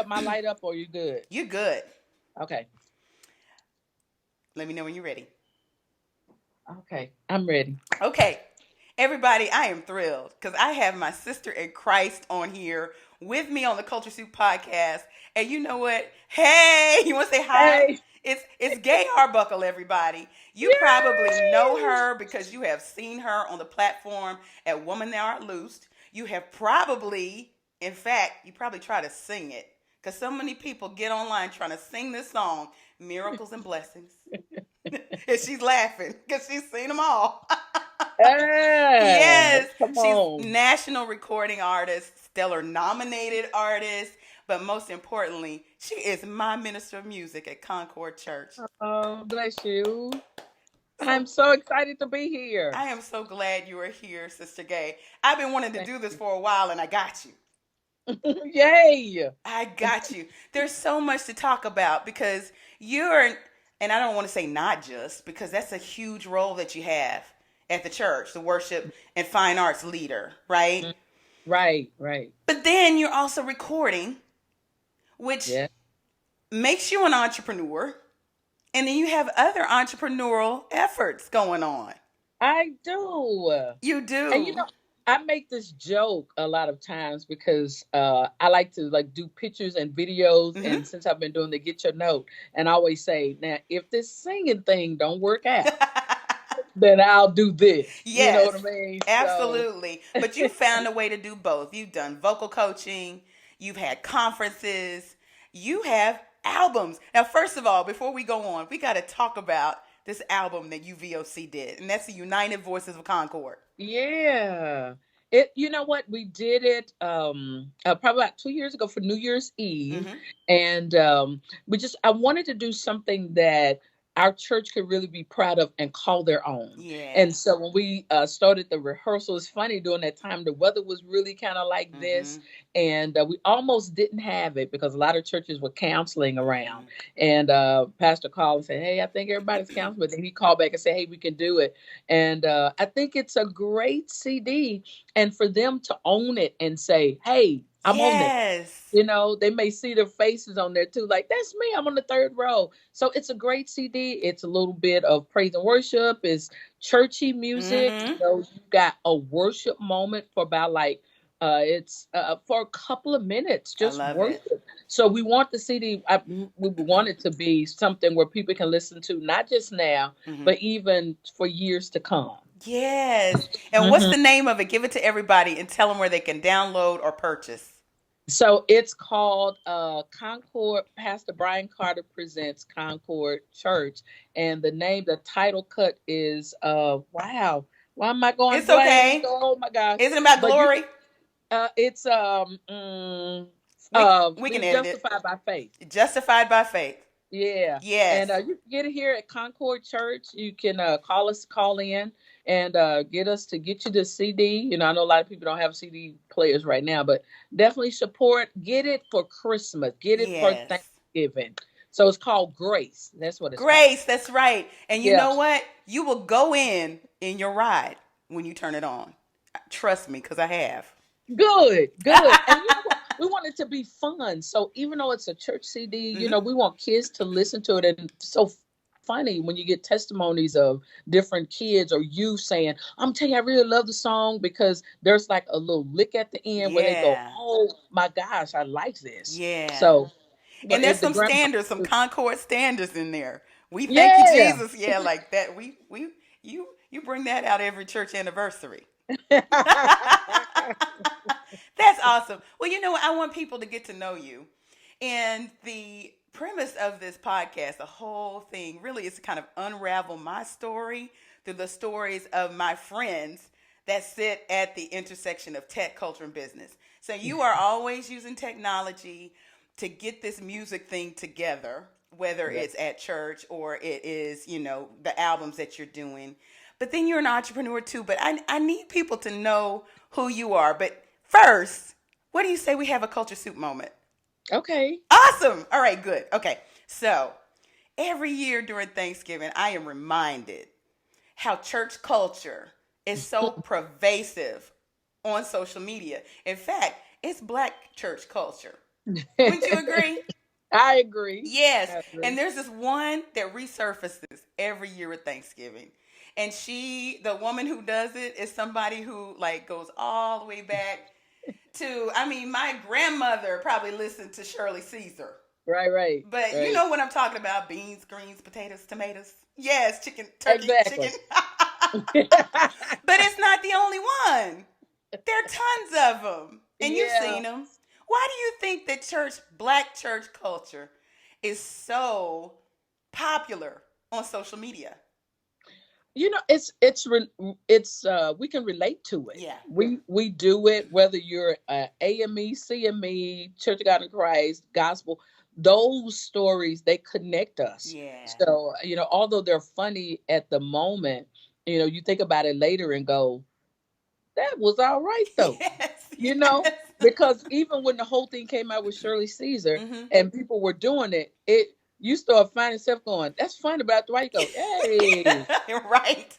My light up or you good? You good. Okay. Let me know when you're ready. Okay. I'm ready. Okay. Everybody, I am thrilled because I have my sister in Christ on here with me on the Culture Soup podcast. And you know what? Hey, you want to say hi? Hey. It's Gaye Arbuckle, everybody. You probably know Yay! her because you have seen her on the platform at Woman Thou Art Loosed. You have probably, in fact, you probably try to sing it because so many people get online trying to sing this song, Miracles and Blessings. And she's laughing because she's seen them all. Ah, Yes, come she's on. national recording artist, stellar nominated artist, but most importantly, she is my minister of music at Concord Church. Oh, bless you. So I'm so excited to be here. I am so glad you are here, Sister Gay. I've been wanting to Thank do this you. for a while and I got you. Yay! I got you. There's so much to talk about because you're, and I don't want to say not just, because that's a huge role that you have at the church, the worship and fine arts leader, right? Mm, right, right. But then you're also recording, which Yeah, makes you an entrepreneur. And then you have other entrepreneurial efforts going on. I do. You And do. I make this joke a lot of times because I like to like do pictures and videos, Hmm. and since I've been doing the Get Your Note, and I always say, now if this singing thing don't work out, then I'll do this. You know Yes, what I mean? So absolutely. But you found a way to do both. You've done vocal coaching, you've had conferences, you have albums. Now, first of all, before we go on, we got to talk about this album that UVOC did, and that's the United Voices of Concord. yeah. It, you know what, we did it probably about 2 years ago for New Year's Eve, Hmm. and we just I wanted to do something that our church could really be proud of and call their own. Yeah. And so when we started the rehearsal, it's funny, during that time the weather was really kind of like this, Hmm. and we almost didn't have it because a lot of churches were counseling around. Hmm. And Pastor called and said, hey, I think everybody's counseling, but then he called back and said, hey, we can do it. And I think it's a great CD, and for them to own it and say, hey, I'm on there. Yes. They may see their faces on there too, like, that's me, I'm on the third row. So it's a great CD. It's a little bit of praise and worship, it's churchy music. Hmm. You got a worship moment for about like it's for a couple of minutes, I just love it. worship. So we want the CD, we want it to be something where people can listen to, not just now, Hmm. but even for years to come. Yes. And what's Mhm. the name of it? Give it to everybody and tell them where they can download or purchase. So it's called Concord. Pastor Brian Carter presents Concord Church, and the title cut is wow. Why am I going It's blank? okay. Oh my gosh! Isn't it about But you can. glory? It's We can being edit it. justified by faith. Justified by faith. Yeah, and Yes. you can get it here at Concord Church. You can call in, and get us to get you the CD. I know a lot of people don't have CD players right now, but definitely support. Get it for Christmas. Get it for Yes. Thanksgiving. So it's called Grace. That's what it's called. Grace, that's right. And you Yeah, know what? You will go in your ride when you turn it on. Trust me, because I have. good, good. And you know what? We want it to be fun. So even though it's a church CD, Hmm. we want kids to listen to it. And so funny when you get testimonies of different kids or you saying, I'm telling you, I really love the song, because there's like a little lick at the end where they go, Yeah. oh my gosh, I like this. Yeah. So, And but there's if the some grandma, standards, some Concord standards in there. We thank you, yeah. Jesus. Yeah, like that. You bring that out every church anniversary. That's awesome. Well, you know what? I want people to get to know you. And the premise of this podcast, the whole thing, really is to kind of unravel my story through the stories of my friends that sit at the intersection of tech, culture, and business. So you are always using technology to get this music thing together, whether Yeah. it's at church or it is, the albums that you're doing. But then you're an entrepreneur too. But I need people to know who you are. But first, what do you say we have a culture soup moment? Okay. Awesome. All right, good. Okay. So every year during Thanksgiving, I am reminded how church culture is so pervasive on social media. In fact, it's black church culture. Wouldn't you agree? I agree. Yes. I agree. And there's this one that resurfaces every year at Thanksgiving. And the woman who does it is somebody who like goes all the way back to, I mean, my grandmother probably listened to Shirley Caesar. Right, right, But you right. know what I'm talking about: beans, greens, potatoes, tomatoes. Yes, chicken, turkey, Exactly. chicken. But it's not the only one. There are tons of them, and you've Yeah. seen them. Why do you think that black church culture, is so popular on social media? It's we can relate to it. Yeah, We do it whether you're AME, CME, Church of God in Christ, gospel. Those stories, they connect us. yeah. So, although they're funny at the moment, you think about it later and go, that was all right though. Yes, you know, yes. because even when the whole thing came out with Shirley Caesar Mm-hmm. and people were doing it, you start finding yourself going, that's funny, but after a while you go, hey, Right.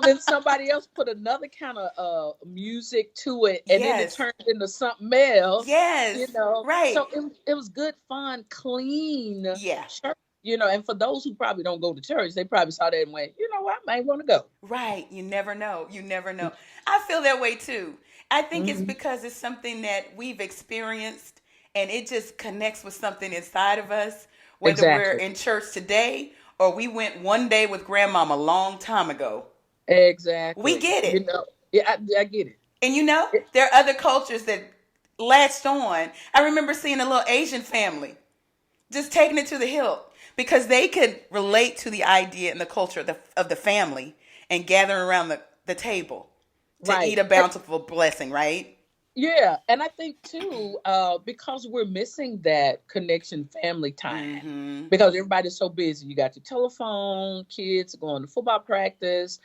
then somebody else put another kind of music to it, and then it Yes. turned into something else, Yes. Right. so it was good, fun, clean Yeah. church, and for those who probably don't go to church, they probably saw that and went, I might want to go. Right. You never know. You never know. I feel that way too. I think it's Hmm. because it's something that we've experienced and it just connects with something inside of us, whether we're Exactly. in church today or we went one day with grandmama a long time ago. We Exactly. get it. Yeah, I get it. And there are other cultures that latched on. I remember seeing a little Asian family just taking it to the hilt because they could relate to the idea and the culture of the family and gathering around the table to Right. eat a bountiful blessing, right? Yeah, and I think too, because we're missing that connection, family time, Mm-hmm. because everybody's so busy. You got your telephone, kids going to football practice,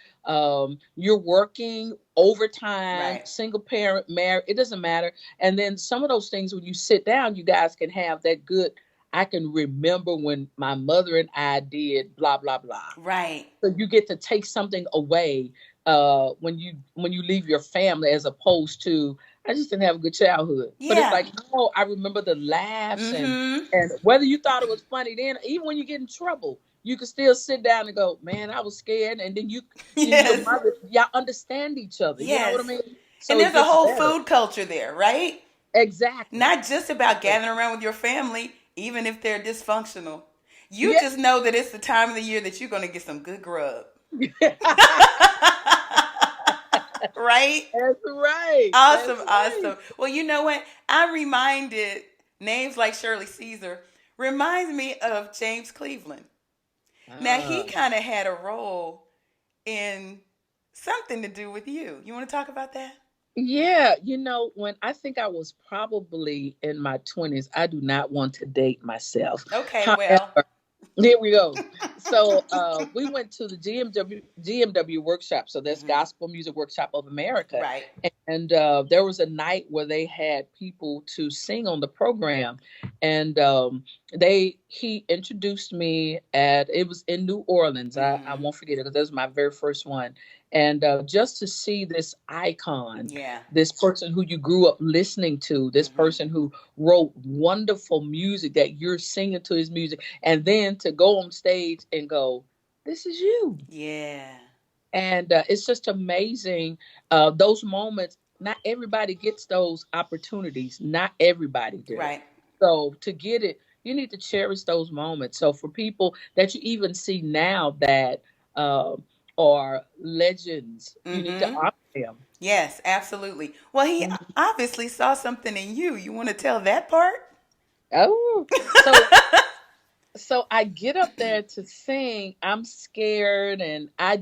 you're working overtime, Right. single parent, married, it doesn't matter. And then some of those things, when you sit down, you guys can have that good. I can remember when my mother and I did blah blah blah. Right. So you get to take something away when you leave your family, as opposed to, I just didn't have a good childhood. But it's Yeah. like, no, I remember the laughs, and Mm-hmm. whether you thought it was funny then, even when you get in trouble, you can still sit down and go, man, I was scared. And then your Yes. mother, y'all understand each other. You know what I Yes. mean? And So it there's a gets whole better. food culture there, right? Exactly. Not just about Exactly. gathering around with your family, even if they're dysfunctional. You Yeah. just know that it's the time of the year that you're going to get some good grub. Right? That's right. Awesome, That's right. awesome. Well, you know what? I'm reminded names like Shirley Caesar reminds me of James Cleveland. Now he Ah. kind of had a role in something to do with you. You want to talk about that? Yeah, when I think I was probably in my 20s, I do not want to date myself. Okay, well. However, here we go. So we went to the GMW workshop. So that's Hmm. Gospel Music Workshop of America. Right. And there was a night where they had people to sing on the program. And he introduced me it was in New Orleans. I Hmm. won't forget it because that was my very first one. And just to see this icon, Yeah. this person who you grew up listening to, this Hmm. person who wrote wonderful music that you're singing to his music, and then to go on stage and go, this is you. Yeah. And it's just amazing, those moments. Not everybody gets those opportunities, not everybody do. Right. So to get it, you need to cherish those moments. So for people that you even see now that uh, are legends, you need to Hmm. honor them. Yes, absolutely. Well, he Mhm. obviously saw something in you. You want to tell that part? Oh, so I get up there to sing. I'm scared, and I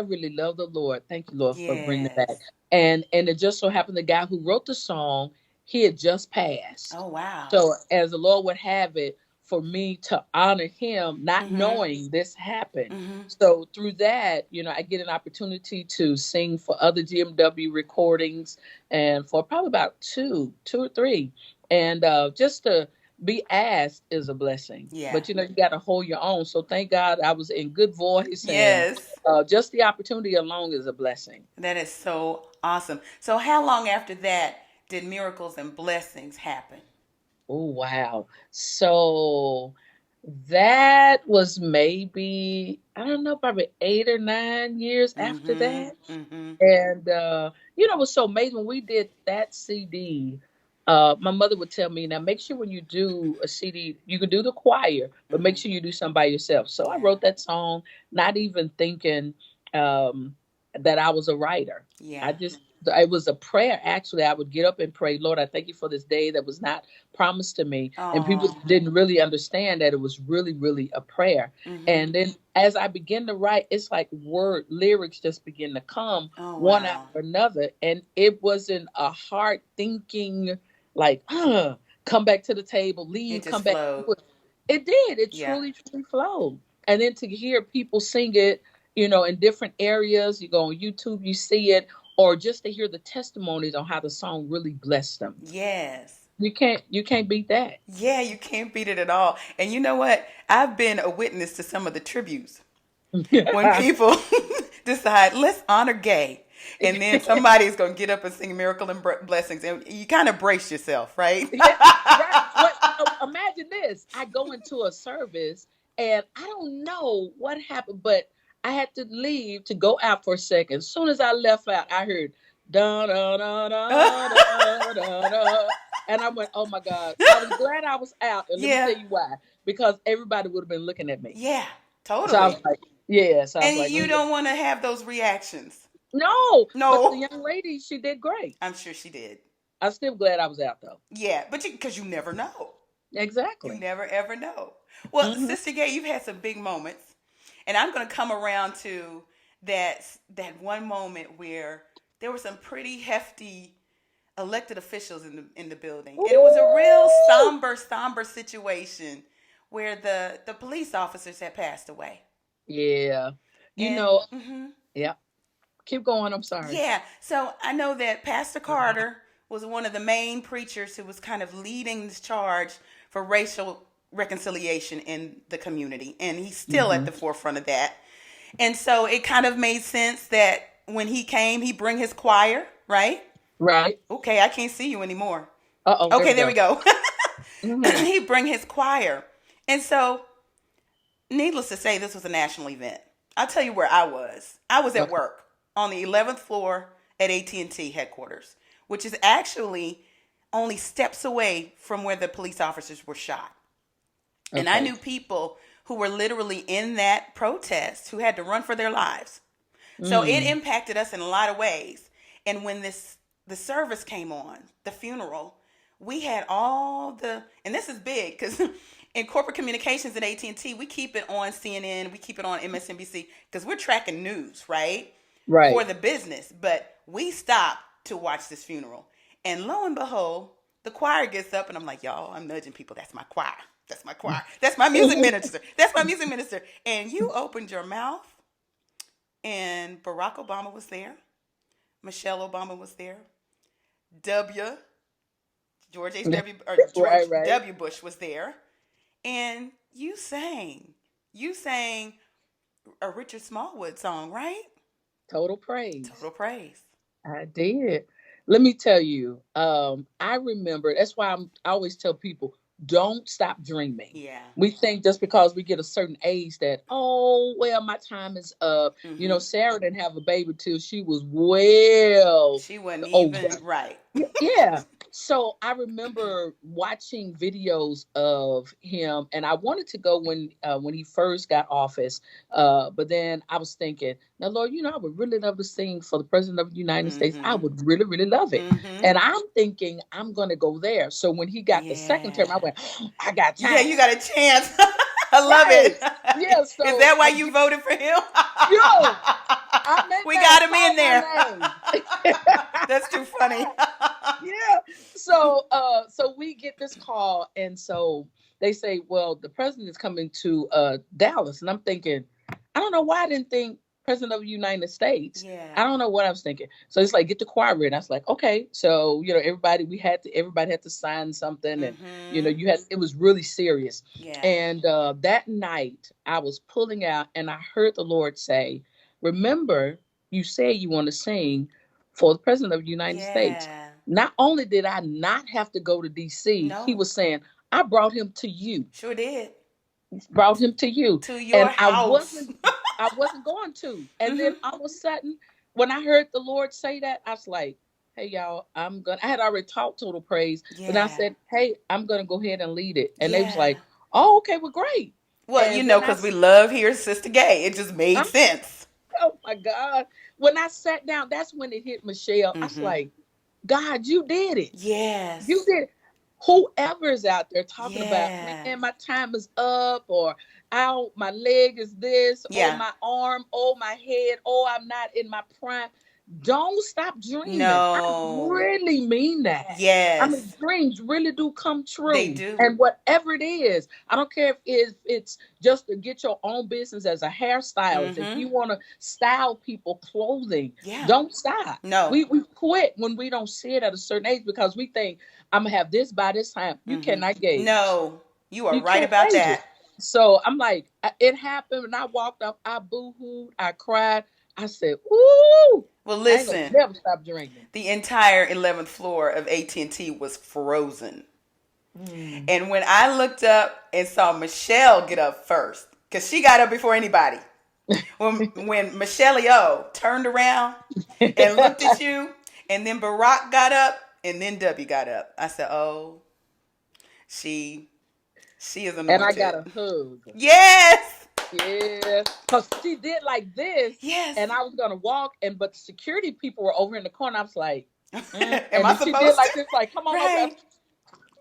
really love the Lord. Thank you, Lord, for bringing it back. Yes. And it just so happened the guy who wrote the song, he had just passed. Oh, wow. So as the Lord would have it, for me to honor him, not Mm-hmm. knowing this happened. Mm-hmm. So through that, I get an opportunity to sing for other GMW recordings, and for probably about two or three, and just to be asked is a blessing. Yeah. But you got to hold your own. So thank God I was in good voice, and Yes. just the opportunity alone is a blessing. That is so awesome. So, how long after that did miracles and blessings happen? Oh, wow. So that was maybe, I don't know, probably 8 or 9 years after Mm-hmm. that. Mm-hmm. And it was so amazing when we did that CD. My mother would tell me, now make sure when you do a CD, you can do the choir, but make Mm-hmm. sure you do some by yourself. So I Yeah. wrote that song, not even thinking um, that I was a writer. Yeah. I just, it was a prayer. Actually, I would get up and pray, Lord, I thank you for this day that was not promised to me. And people Oh. didn't really understand that it was really, really a prayer. Mm-hmm. And then as I begin to write, it's like word lyrics just begin to come Oh, one wow. after another. And it wasn't a hard thinking, like, come back to the table, It leave, just come back. flowed. It did. It Yeah. truly, truly flowed. And then to hear people sing it, in different areas, you go on YouTube, you see it, or just to hear the testimonies on how the song really blessed them. Yes. You can't beat that. Yeah, you can't beat it at all. And you know what? I've been a witness to some of the tributes when people decide, let's honor Gaye. And then somebody's going to get up and sing Miracle and Blessings. And you kind of brace yourself, right? Yeah, right. What? Imagine this. I go into a service and I don't know what happened, but I had to leave to go out for a second. As soon as I left out, I heard da da da da da da da, and I went, "Oh my God!" I was glad I was out, and let me Yeah. tell you why. Because everybody would have been looking at me. Yeah, So I was totally. like, "Yeah." So I was And like, you don't want to have those reactions. "No," but the No. young lady, she did great. I'm sure she did. I'm still glad I was out though. Yeah, but because you never know. You Exactly. never ever know. Well, Hmm. Sister Gay, you've had some big moments, and I'm going to come around to that one moment where there were some pretty hefty elected officials in the building, and it was a real Ooh. somber situation where the police officers had passed away. Yeah. You And know, yeah. Keep going. I'm sorry. yeah, so I know that Pastor Carter was one of the main preachers who was kind of leading this charge for racial reconciliation in the community, and he's still at Hmm. the forefront of that. And so it kind of made sense that when he came, he bring his choir, right? Right. Okay, I can't see you anymore. Uh-oh, there Okay, we there we go. go. Hmm. He bring his choir, and so needless to say, this was a national event. I'll tell you where I was. I was at Okay. work on the 11th floor at AT&T headquarters, which is actually only steps away from where the police officers were shot. And I Okay. knew people who were literally in that protest who had to run for their lives. So it Mm. impacted us in a lot of ways. And when the service came on, the funeral, we had all the, and this is big because in corporate communications at AT&T, we keep it on CNN, we keep it on MSNBC because we're tracking news, right? For Right. the business. But we stopped to watch this funeral. And lo and behold, the choir gets up and I'm like, y'all, I'm nudging people. That's my choir. That's my choir. That's my music minister. That's my music minister. And you opened your mouth and Barack Obama was there. Michelle Obama was there. W. George H.W. or Right, George right. W. Bush was there. And you sang. You sang a Richard Smallwood song, right? Total praise. Total praise. I did. Let me tell you, I remember, that's why I always tell people, don't stop dreaming. Yeah. We think just because we get a certain age that, oh, well, my time is up. Mm-hmm. Sarah didn't have a baby till she was well She wasn't older. even right. Yeah. So I remember watching videos of him, and I wanted to go when he first got office. But then I was thinking, now Lord, I would really love to sing for the President of the United States. I Mm-hmm. would really, really love it. Mm-hmm. And I'm thinking I'm gonna go there. So when he got the second term, I Yeah. went, I got Yeah, time. you got a chance. I love Right. Yeah. it. Is So that why you voted for him? yo, I meant We that. got him Call in there. my name. That's too funny. Yeah. So we get this call, and so they say, well, the president is coming to Dallas. And I'm thinking, I don't know why I didn't think President of the United States. Yeah. I don't know what I was thinking. So it's like, get the choir ready. I was like, okay. So, everybody had to sign something, and Mm-hmm. it was really serious. Yeah. And that night I was pulling out, and I heard the Lord say, remember, you say you want to sing for the president of the United States. Yeah. Not only did I not have to go to DC, he No. was saying, I brought him to you. Sure did. Brought him to you. To your And house. I wasn't going to. And Hmm. then all of a sudden, when I heard the Lord say that, I was like, hey y'all, I had already taught Total Praise, but I Yeah. said, hey, I'm gonna go ahead and lead it. And they was Yeah. like, oh, okay, well, great. Well, And when because we love here, Sister Gaye. It just made I sense. oh my God. When I sat down, that's when it hit Michelle. I was Hmm. like, God, you did it. You Yes. did it. Whoever's out there talking about, Yeah. man, my time is up, or ow, my leg is this, oh, Yeah. my arm, oh, my head, oh, I'm not in my prime. Don't stop dreaming. I No. really mean that. I mean, Yes. dreams really do come They true. do. And whatever it is, I don't care if it's just to get your own business as a hairstylist. If Hmm. you want to style people clothing, Yeah. don't stop. No. We quit when we don't see it at a certain age because we think I'm gonna have this by this time. You Hmm. cannot gauge. No. You are You right can't about gauge it. that. So I'm like, it happened, and I walked up. I boo-hooed. I cried. I said, "Ooh, Well, I ain't gonna listen. never stop dreaming." The entire 11th floor of AT&T was frozen. Mm. And when I looked up and saw Michelle get up first, because she got up before anybody, when Michelle O turned around and looked at you, and then Barack got up, and then W got up, I said, "Oh, she she is And I got anointed." a hug. Yes, Yeah, because she did like this, yes. and I was gonna walk, but the security people were over in the corner. I was like, Am and I then she did supposed to? like this, like, "Come on over." Right.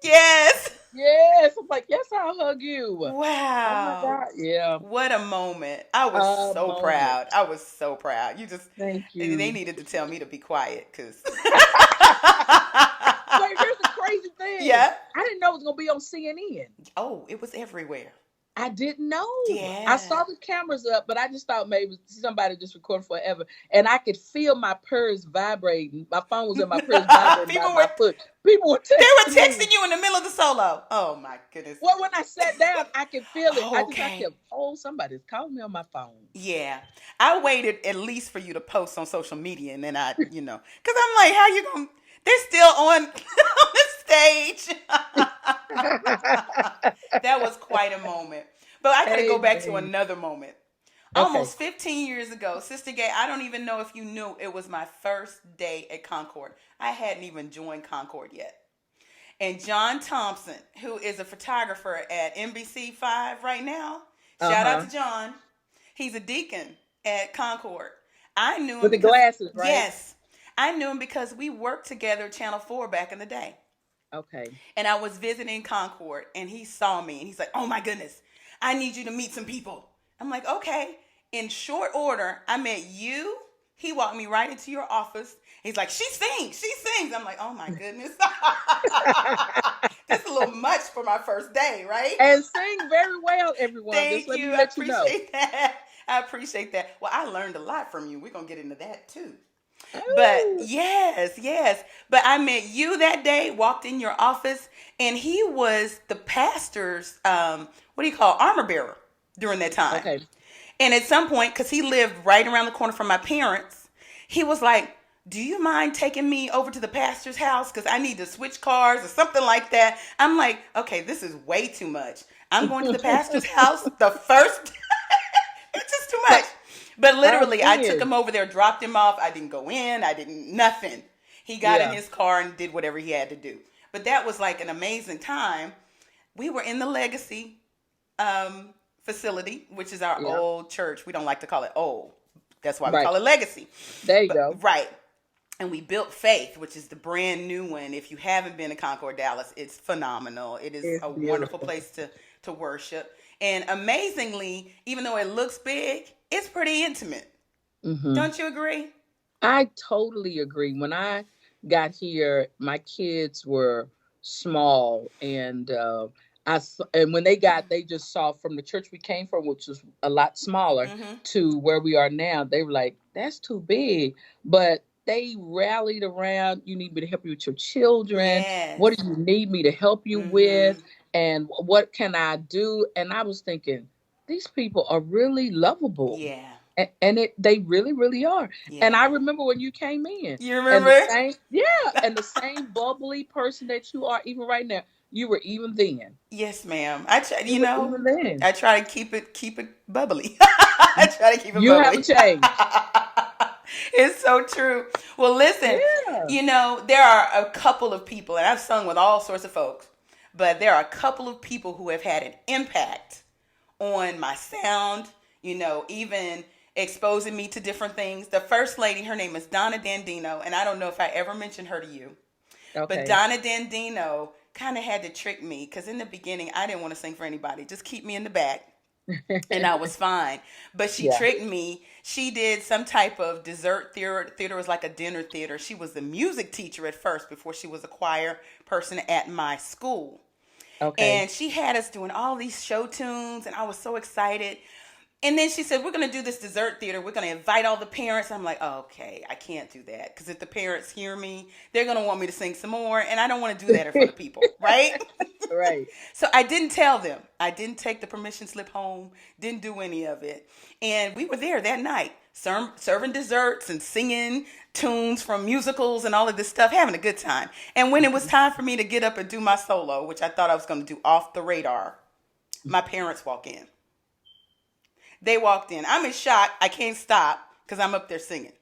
Yes. Yes, I'm like, "Yes, I'll hug you." Oh my Wow. God, yeah, What a moment. I was a so moment. proud. I was so proud. Thank They you. needed to tell me to be quiet because. Wait, here's the crazy thing. Yeah. I didn't know it was gonna be on CNN. Oh, it was everywhere. I didn't know. I Yeah. saw the cameras up, but I just thought maybe somebody just recording forever. And I could feel my purse vibrating. My phone was in my purse vibrating by People were my foot. People were they were texting me. texting you in the middle of the solo. Oh my goodness. Well, when I sat down, I could feel it. I Okay. kept, oh, somebody's calling me on my phone. Yeah. I waited at least for you to post on social media and then because I'm like, how you going to, they're still on, on the stage. That was quite a moment. But I got to go back to Amen. another moment. Okay. Almost 15 years ago, Sister Gay, I don't even know if you knew it was my first day at Concord. I hadn't even joined Concord yet. And John Thompson, who is a photographer at NBC5 right now, Uh shout out huh. to John. He's a deacon at Concord. I knew him With the because, glasses, right? yes, I knew him because we worked together at Channel 4 back in the day. Okay. And I was visiting Concord, and he saw me, and he's like, "Oh my goodness, I need you to meet some people." I'm like, "Okay." In short order, I met you. He walked me right into your office. He's like, "She sings, she sings." I'm like, "Oh my goodness." That's a little much for my first day, right? And sing very well, everyone. Just Thank let you. me I let you know. appreciate that. I appreciate that. Well, I learned a lot from you. We're going to get into that too. But Ooh. yes, yes. But I met you that day, walked in your office, and he was the pastor's, what do you call, armor bearer during that time. Okay. And at some point, because he lived right around the corner from my parents, he was like, "Do you mind taking me over to the pastor's house? Because I need to switch cars or something like that." I'm like, "Okay, this is way too much. I'm going to the pastor's house the first." It's just too much. But literally, I It took is. him over there, dropped him off. I didn't go in. I didn't, nothing. He got in Yeah. his car and did whatever he had to do. But that was like an amazing time. We were in the Legacy facility, which is our Yeah. old church. We don't like to call it old. That's why we Right. call it Legacy. There you But go. right. And we built Faith, which is the brand new one. If you haven't been to Concord, Dallas, it's phenomenal. It is It's a wonderful beautiful. place to worship. And amazingly, even though it looks big, it's pretty intimate. Hmm. Don't you agree? I totally agree. When I got here, my kids were small, and and when they just saw from the church we came from, which was a lot smaller, Mm-hmm. to where we are now. They were like, "That's too big," but they rallied around. You need me to help you with your children. What Yes. do you need me to help you with? Mm-hmm. And what can I do? And I was thinking, these people are really lovable. Yeah. They really, really are. And I Yeah. remember when you came in, You and the remember? same, yeah, and the same bubbly person that you are even right now, you were even then. Yes, ma'am. I try, You were even then. I try to keep it bubbly. I try to keep it You bubbly. haven't changed. It's so true. Well, listen, Yeah. there are a couple of people, and I've sung with all sorts of folks, but there are a couple of people who have had an impact on my sound, even exposing me to different things. The first lady, her name is Donna Dandino, and I don't know if I ever mentioned her to you, but Okay. Donna Dandino kind of had to trick me because in the beginning I didn't want to sing for anybody. Just keep me in the back and I was fine. But she Yeah. tricked me. She did some type of dessert theater. Theater was like a dinner theater. She was the music teacher at first before she was a choir person at my school. Okay. And she had us doing all these show tunes, and I was so excited. And then she said, we're going to do this dessert theater. We're going to invite all the parents. I'm like, oh, okay, I can't do that. Because if the parents hear me, they're going to want me to sing some more. And I don't want to do that in front of people, right? Right. So I didn't tell them. I didn't take the permission slip home, didn't do any of it. And we were there that night, serving desserts and singing tunes from musicals and all of this stuff, having a good time. And when it was time for me to get up and do my solo, which I thought I was going to do off the radar, my parents walk in. They walked in. I'm in shock. I can't stop because I'm up there singing.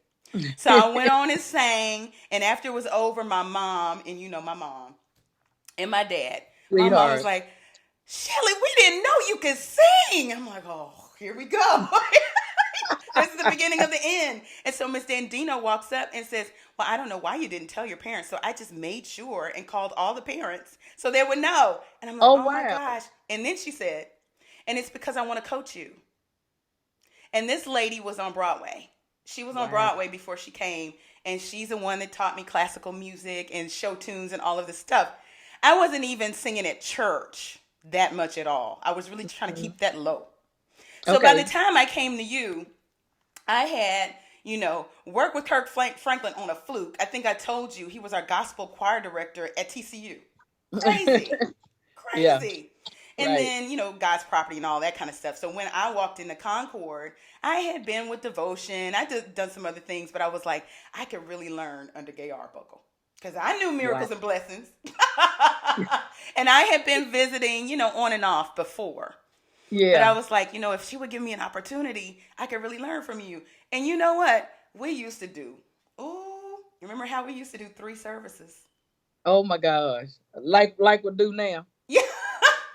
So I went on and sang. And after it was over, my mom, and my mom, and my mom was Sweetheart. like, Shelly, we didn't know you could sing. I'm like, oh, here we go. This is the beginning of the end. And so Miss Dandino walks up and says, well, I don't know why you didn't tell your parents. So I just made sure and called all the parents so they would know. And I'm like, Oh oh my wow. gosh. And then she said, and it's because I want to coach you. And this lady was on Broadway. She was on Wow. Broadway before she came. And she's the one that taught me classical music and show tunes and all of this stuff. I wasn't even singing at church that much at all. I was really trying to Mhm. keep that low. So by the Okay. time I came to you, I had, worked with Kirk Franklin on a fluke. I think I told you he was our gospel choir director at TCU. Crazy. Yeah. Crazy. And Right. then, God's property and all that kind of stuff. So when I walked into Concord, I had been with devotion. I done some other things, but I was like, I could really learn under Gaye Arbuckle. Because I knew Wow. miracles and blessings. And I had been visiting, on and off before. But Yeah. I was like, if she would give me an opportunity, I could really learn from you. And you know what? We used to do. Ooh, remember how we used to do 3 services? Oh my gosh. Like we do now. Yeah.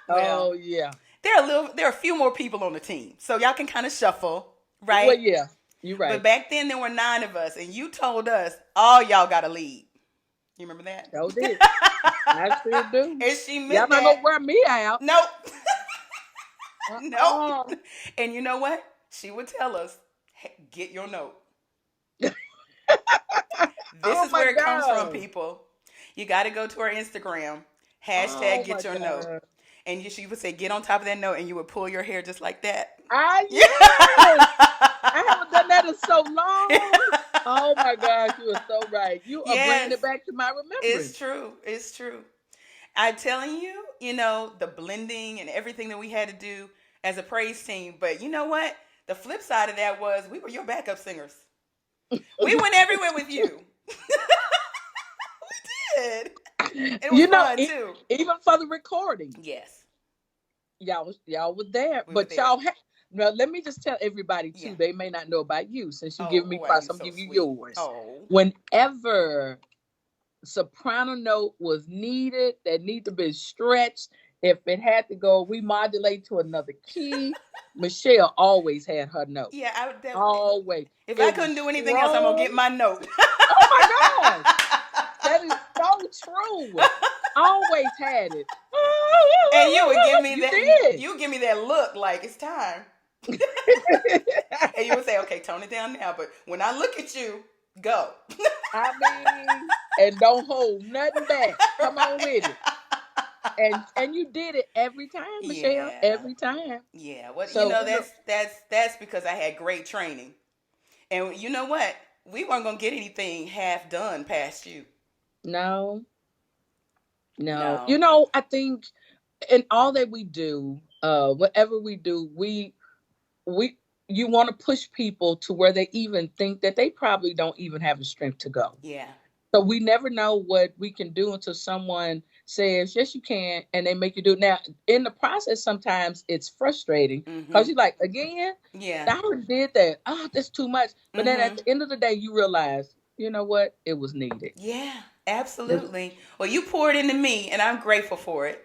Well, Oh yeah. there are a few more people on the team. So y'all can kind of shuffle, Well, right? yeah. You're But right. back then there were 9 of us and you told us all y'all got to lead. You remember that? So did. I sure do. And she Y'all meant not that. gonna wear me out. Nope. Nope. Uh-uh. And you know what? She would tell us, hey, get your note. This Oh is my where it comes from, god. people. You got to go to our Instagram, Oh hashtag my get your note. god. And she would say, get on top of that note, and you would pull your hair just like that. Ah Yeah. yes. I haven't done that in so long. Oh my gosh, you are so right. You are bringing Yes, it back to my it's remembrance. true. It's true. I'm telling you, the blending and everything that we had to do as a praise team. But you know what? The flip side of that was we were your backup singers. We went everywhere with you. We did. It was You know, fun too. even for the recording, Yes, y'all was there, we were but there. y'all had. Now, let me just tell everybody Yeah. too. They may not know about you since you give Oh, me why are props. you I'm gonna so give you sweet? yours. Oh. Whenever soprano note was needed, that need to be stretched. If it had to go, we modulate to another key. Michelle always had her note. Yeah, Always. if I It was couldn't do anything else, I'm gonna get strong. my note. Oh my gosh. That is so true. Always had it. And you would give me You that. did. You would give me that look like it's time. And you would say, "Okay, tone it down now." But when I look at you, go. I mean, and don't hold nothing back. Come on with it. Right? And you did it every time, Michelle. Yeah. Every time. Yeah. Well, So you know, that's because I had great training. And you know what? We weren't gonna get anything half done past you. no, no. No. I think in all that we do, whatever we do, we you want to push people to where they even think that they probably don't even have the strength to go. Yeah. So we never know what we can do until someone says, yes, you can, and they make you do it. Now, in the process, sometimes it's frustrating because Mm-hmm. you're like, again, Yeah. I already did that. Oh, that's too much. But then at Mm-hmm. the end of the day, you realize, you know what? It was needed. Yeah, absolutely. Well, you poured into me, and I'm grateful for it.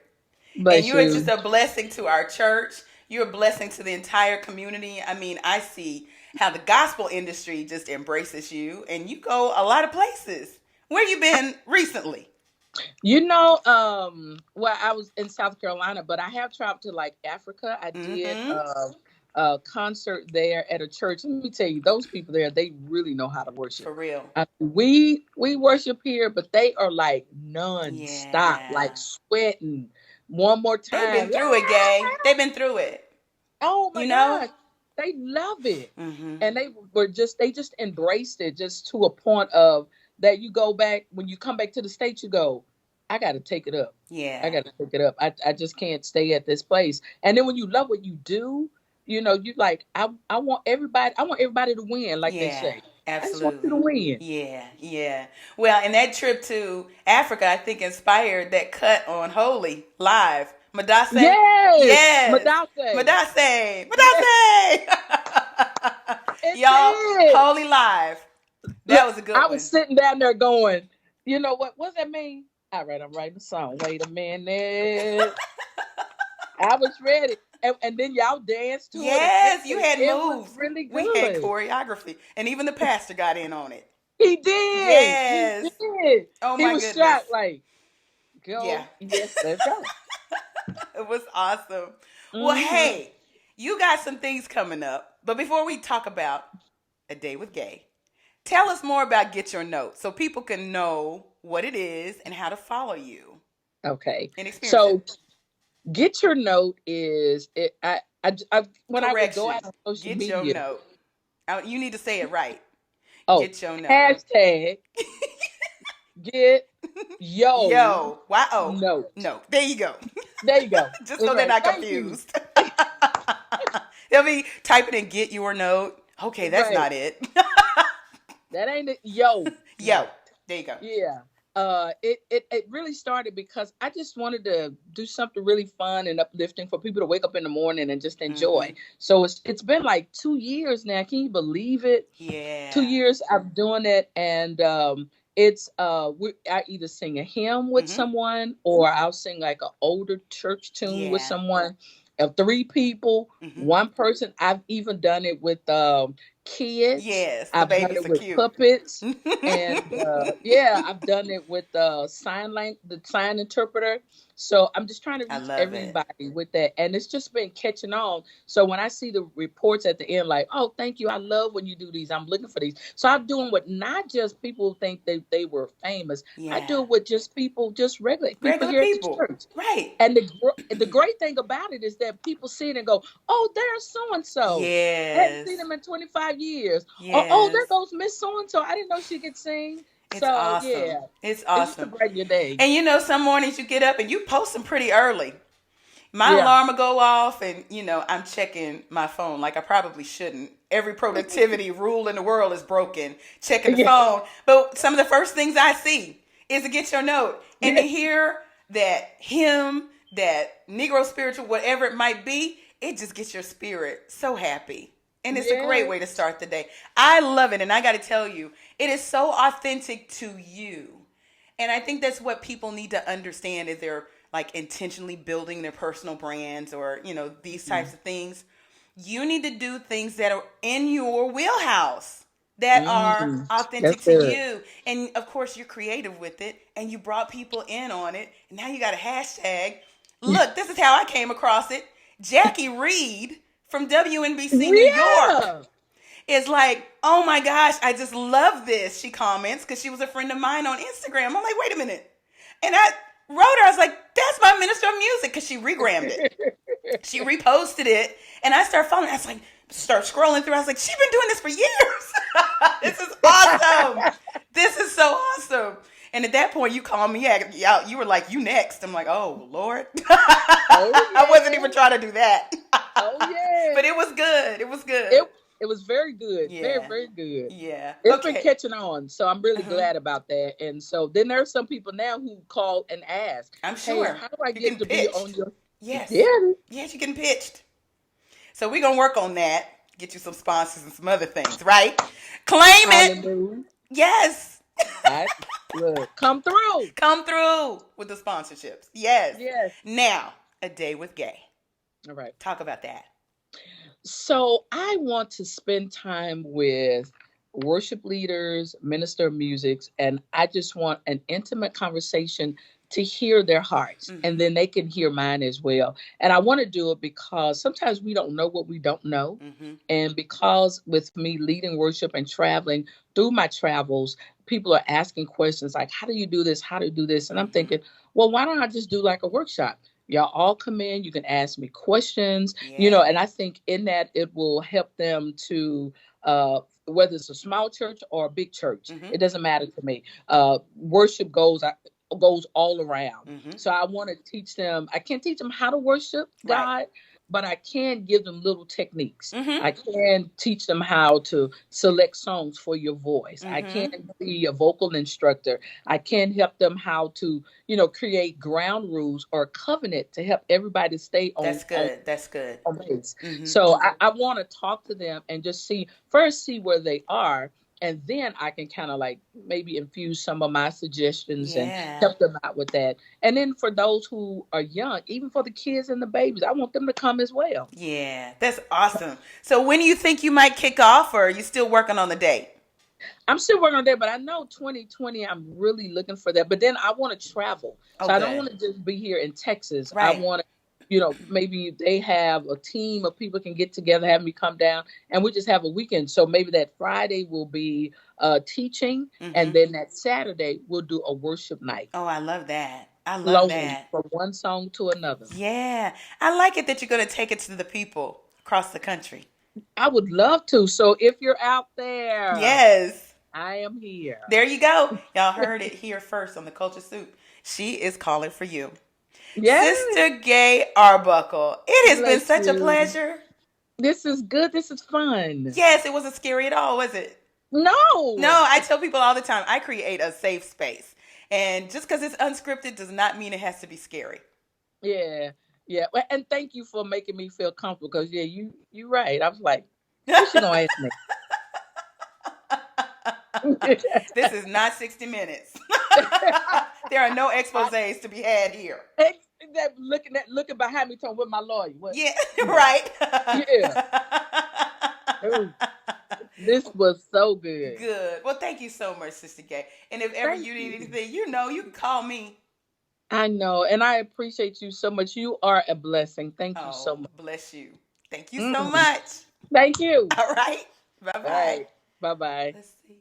And Bless you are just you. a blessing to our church. You're a blessing to the entire community. I mean, I see how the gospel industry just embraces you, and you go a lot of places. Where you been recently? Well, I was in South Carolina, but I have traveled to like Africa. I did Mm-hmm. a concert there at a church. Let me tell you, those people there, they really know how to worship. For real. We worship here, but they are like non-stop, like Yeah. sweating. One more They've time. been through it, Gaye. They've been through it. Oh my You know? gosh. They love it. Mm-hmm. And they just embraced it just to a point of that you go back when you come back to the States, you go, I gotta take it up. I Yeah. gotta take it up. I just can't stay at this place. And then when you love what you do, you like, I want everybody to win, like they Yeah, say. I just want you to absolutely. win. Yeah, yeah. Well, and that trip to Africa, I think, inspired that cut on Holy Live. Madase? Yes, Yes. Madate. Madase. Yes, Madase. it Y'all, did. Holy Live. Look, That was a good I was one. sitting down there going, you know what? What's that mean? All right, I'm writing a song. Wait a minute. I was ready. And then y'all danced to it, and Yes, you had it was moves. really We had good. choreography. And even the pastor got in on it. He did. He Yes. did. Oh He my was goodness. shocked, like, Yeah. go. Yes, let's go. It was awesome. Well, Hmm. hey, you got some things coming up. But before we talk about A Day with Gaye, tell us more about Get Your Note so people can know what it is and how to follow you Okay. and experience it. So get your note is it when I would go Correction. out on social Get your media. note. You need to say it right. Oh, Get your note. hashtag get yo Yo. Y-O. note. No. There you go. There you go. Just That's so they're right. not Thank you. confused. They'll be typing in Get Your Note. Okay, that's Right. not it. That ain't it. Yo Yo. note. There you go. Yeah. It really started because I just wanted to do something really fun and uplifting for people to wake up in the morning and just Mm-hmm. enjoy. So it's been like 2 years now. Can you believe it? two Yeah. years I'm doing it, and it's I either sing a hymn with Mm-hmm. someone, or I'll sing like an older church tune with Yeah. someone of three people, Mm-hmm. one person. I've even done it with kids. Yes, the I've done babies it are with cute. puppets, and yeah, I've done it with the sign interpreter. So I'm just trying to I reach love it. everybody with that, and it's just been catching on. So when I see the reports at the end, like, oh, thank you, I love when you do these. I'm looking for these. So I'm doing what not just people who think they were famous. I Yeah. do it with just people, just regular people Regular here at the people. church. Right. And the great thing about it is that people see it and go, oh, there's so and so. I hadn't seen Yes. them in 25 years. Or, oh, there Yes. goes Miss So and so. I didn't know she could sing. It's So awesome. yeah, It's it's just to awesome. brighten your day. And you know, some mornings you get up and you post them pretty early. My Yeah. alarm will go off, and I'm checking my phone like I probably shouldn't. Every productivity rule in the world is broken. Checking the Yeah. phone, but some of the first things I see is to get your note and to Yeah. hear that hymn, that Negro spiritual, whatever it might be. It just gets your spirit so happy. And it's a great Yeah. way to start the day. I love it. And I got to tell you, it is so authentic to you. And I think that's what people need to understand is they're like intentionally building their personal brands or, these types of things. You need to do things that are in your wheelhouse that are That's authentic to good. you. And of course, you're creative with it and you brought people in on it. And now you got a hashtag. Look, this is how I came across it. Jackie Reed from WNBC New York Yeah. is like, oh my gosh, I just love this. She comments because she was a friend of mine on Instagram. I'm like, wait a minute. And I wrote her, I was like, that's my minister of music because she regrammed it. She reposted it. And I started following. I was like, start scrolling through. I was like, she's been doing this for years. This is awesome. This is so awesome. And at that point, you called me out. You were like, you next. I'm like, oh, Lord. Oh I wasn't yeah. even trying to do that. Oh yeah. But it was good. It was good. It it was very good. Very, Yeah. very good. Yeah. It's been Okay. catching on, so I'm really Uh-huh. glad about that. And so then there are some people now who call and ask, I'm "Hey, sure how do I you're get getting to be on pitched. your?" Yes. Yeah, Yes, you're getting pitched. So we're gonna work on that. Get you some sponsors and some other things, right? Claim it. hallelujah. Yes. I look, come through. Come through with the sponsorships. Yes. Yes. Now, a day with Gaye. All right. Talk about that. So I want to spend time with worship leaders, minister of music, and I just want an intimate conversation to hear their hearts, and Mm-hmm. then they can hear mine as well. And I want to do it because sometimes we don't know what we don't know. Mm-hmm. And because with me leading worship and traveling through my travels, people are asking questions like, how do you do this? How do you do this? And I'm Mm-hmm. thinking, well, why don't I just do like a workshop? Y'all all come in, you can ask me questions, Yeah. and I think in that it will help them to, whether it's a small church or a big church, Mm-hmm. it doesn't matter to me. Worship goes all around. Mm-hmm. So I want to teach them. I can't teach them how to worship Right. God, but I can give them little techniques. Mm-hmm. I can teach them how to select songs for your voice. I can Mm-hmm. be a vocal instructor. I can help them how to, create ground rules or covenant to help everybody stay on That's good. That's good. base. Mm-hmm. So I want to talk to them and just see where they are. And then I can kind of like maybe infuse some of my suggestions and Yeah. help them out with that. And then for those who are young, even for the kids and the babies, I want them to come as well. Yeah. That's awesome. So when do you think you might kick off, or are you still working on the date? I'm still working on that, but I know 2020, I'm really looking for that. But then I want to travel. Oh, So I don't good. want to just be here in Texas. I Right. want to, maybe they have a team of people can get together, have me come down, and we just have a weekend. So maybe that Friday will be teaching, Mm-hmm. and then that Saturday we'll do a worship night, Oh, I love that. I love flowing that. from one song to another. Yeah. I like it that you're going to take it to the people across the country. I would love to. So if you're out there, Yes. I am here. There you go. Y'all heard it here first on the Culture Soup. She is calling for you. Yes, Sister Gaye Arbuckle. It has been bless such a you. pleasure. This is good. This is fun. Yes, it wasn't scary at all, was it? No. No, I tell people all the time, I create a safe space. And just because it's unscripted does not mean it has to be scary. Yeah, yeah. Well, and thank you for making me feel comfortable because yeah, you right. I was like, what's she gonna ask me? This is not 60 Minutes. There are no I, exposés to be had here. that looking behind me, talking with my lawyer. What? Yeah, right. Yeah. Oh, this was so good. Good. Well, thank you so much, Sister Gaye. And if ever Thank you need you. anything, you can call me. I know, and I appreciate you so much. You are a blessing. Thank you so Oh, much. bless you. Thank you so Mm, much. thank you. All right. Bye All bye. right. Bye bye. Let's see.